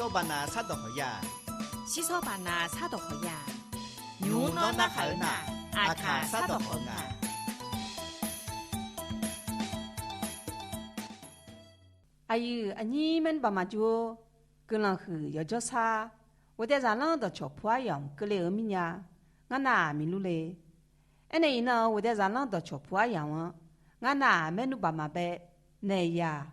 手办呐啥都会呀，洗手办呐啥都会呀，牛脑那好呐，阿卡啥都会啊。还有你们爸妈就跟人后要叫啥？我在上浪的脚铺啊样，格来米呀，我哪米路嘞？那呢，我在上浪的脚铺啊样啊，我哪没努爸妈呗？那呀，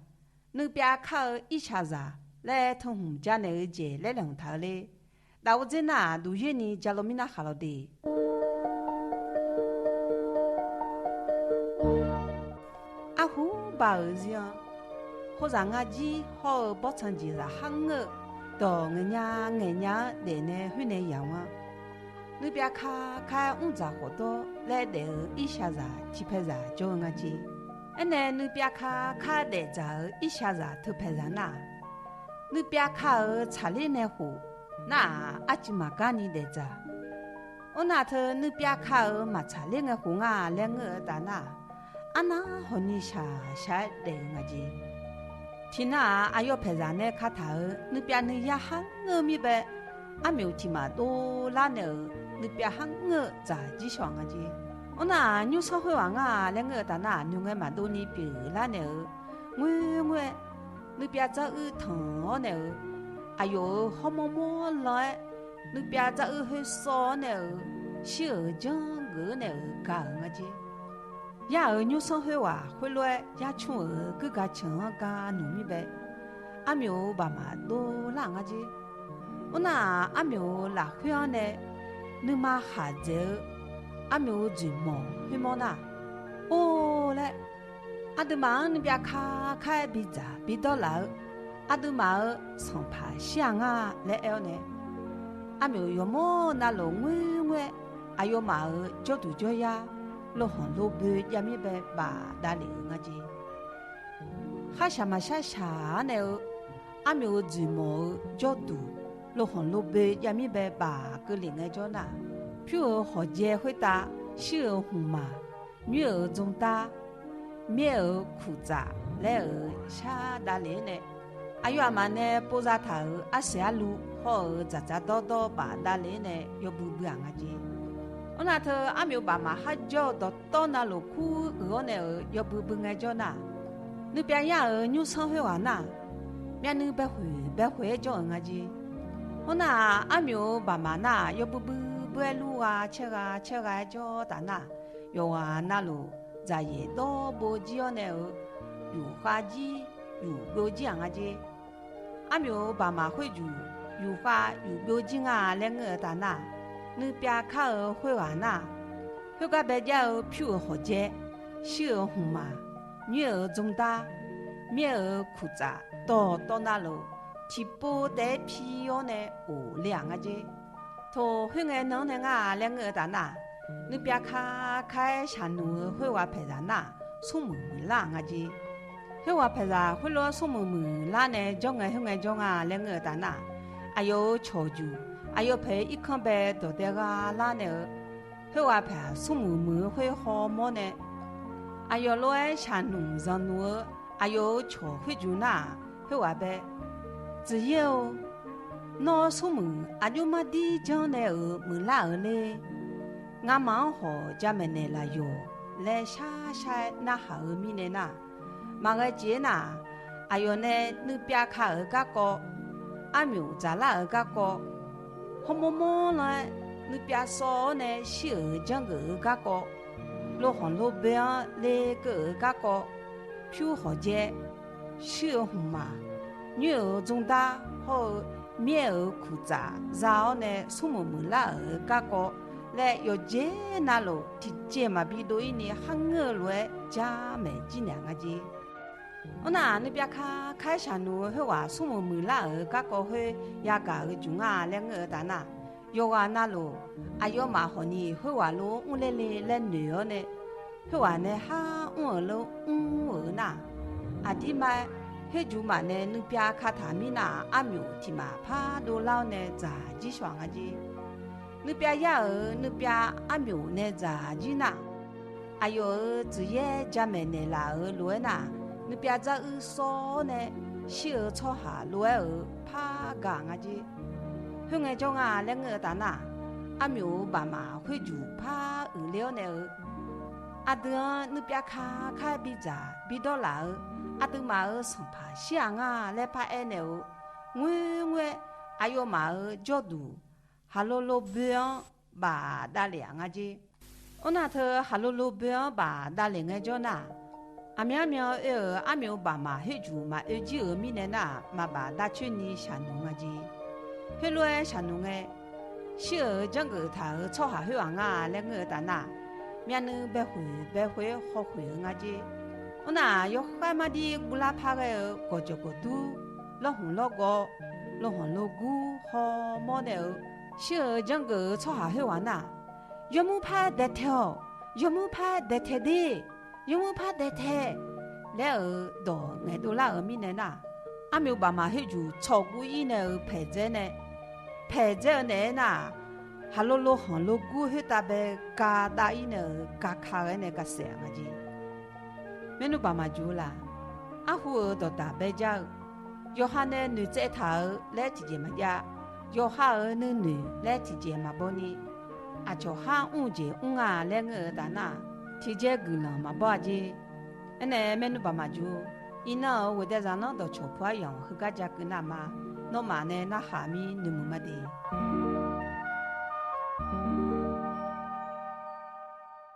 你别靠一下子来同红家那节来两头嘞，那我在哪都愿你家里面那好了的。阿虎把儿子呀。好让阿姐好保存起来好个，到人家奶奶很难养啊！你别看我咋好多来头一下子提拍上叫阿姐，你别看来早一下子偷拍上啦！你别看查理那户，那阿姐嘛干你来着。我那头你别看嘛查理那户啊，两个大那，阿那和你下来阿姐。天哪，阿要拍上那卡头，你别你也喊我咪呗，阿没有天嘛多拉呢，你别喊我咋几想啊姐？我那牛上会玩啊，两个大那牛个嘛多你别拉呢，我你别找我疼呢，哎呦好么么来，你别找我会说呢，小讲我呢讲啊姐。也儿女生活话，回来也穷儿各个情个农民呗。阿没有爸妈都啷个子？我那阿没有拉回来呢，你妈孩子阿没有最忙，会忙呐？哦嘞，阿都忙你别开比咋比到老，阿都忙上爬乡啊来熬呢。阿没有要么那路我，阿要忙叫多叫呀。老红老白也没白把大领啊姐，还什么下呢？阿没有字幕角度，老红老白也没白把个领啊叫那，譬如学姐回答，小儿红嘛，女儿中大，妹儿苦杂，来儿下大领呢。阿有阿妈呢，包扎头阿下路，好儿扎扎叨叨把大领呢，要不啊姐。我那头阿没有爸妈还叫到那路苦饿呢，要不爱叫那，你别呀儿女生活玩呐，免你别回叫俺子。我那阿没有爸妈呐，要不爱路啊，吃啊叫大那，要啊那路在也多不叫呢，有花鸡有标记俺子，阿没有爸妈会住有花有标记啊，两个大那。你别看儿会玩呐，有个别家儿譬如学姐，小儿红嘛，女儿中大，妹儿苦杂，到那路，提不得皮哟呢，两个姐，头会爱能啊，两个大那，你别开下路会话陪上呐，送门啦个姐，会话陪上会落送门啦呢，叫爱叫啊，两个大那，还有乔住。还有陪一看呗，到底个哪呢？后话陪父母会好么呢？还有老爱下农上路，还有巧会住哪？后话呗，只有那父母还有么地将来没哪嘞？俺忙好家门来了哟，来下那好米呢呐？马个姐呐，还有呢，你别看二个高，阿苗在那二个高。好么么呢？你别说呢，小讲个二个，老红老白啊，来个二个，πιο好姐，小红嘛，女儿中大，好妹儿苦杂，然后呢，什么么啦二个，来要接那路，提接嘛比多一年喊我来加没几两个姐。我那你别开下路，他话什么没啦二个会也搞个中啊，两个大那，要话那路，还要嘛和你会话路，我来女儿呢，他话呢哈我路我那，阿弟嘛，他就嘛呢你别开他们那阿苗提嘛怕多老呢咋几双啊子，你别呀你别阿苗呢咋几那，还有职业家门呢啦路那。你别在说呢，西儿草下路儿怕嘎啊子，后眼中啊两个大那，阿苗爸妈会住怕了呢。阿德你别卡卡比扎比到老，阿德马儿生怕想啊来怕爱呢。我阿有马儿角度，哈罗罗边把大梁啊子，我那头哈罗罗边把大梁个叫那。阿苗苗阿苗爸妈会住嘛？2G2米呢那嘛把大村里下农啊子，后来下农个，小儿将个头草下去玩啊，两个大那。面呢白灰好灰啊子，我那有海马的乌拉帕个个脚个肚，老红老高，老红老古好毛的，小儿将个草下去玩呐，有木怕得跳，有木怕得跳的，有木怕得跳，然后到眼都拉面呢呐，阿苗爸妈去住炒古衣呢陪着呢，陪着呢呐。哈罗罗行罗古去大白加大伊呢加卡个那个声啊子，没侬爸妈住啦，阿虎到大白家，要哈呢女在头来姐姐嘛家，要哈儿女来姐姐嘛包呢，阿就哈姐啊两个大那，姐姐个人嘛包子，那没侬爸妈住，伊呢我在上那到桥坡养和家家个那嘛，那嘛呢那下面你们么的。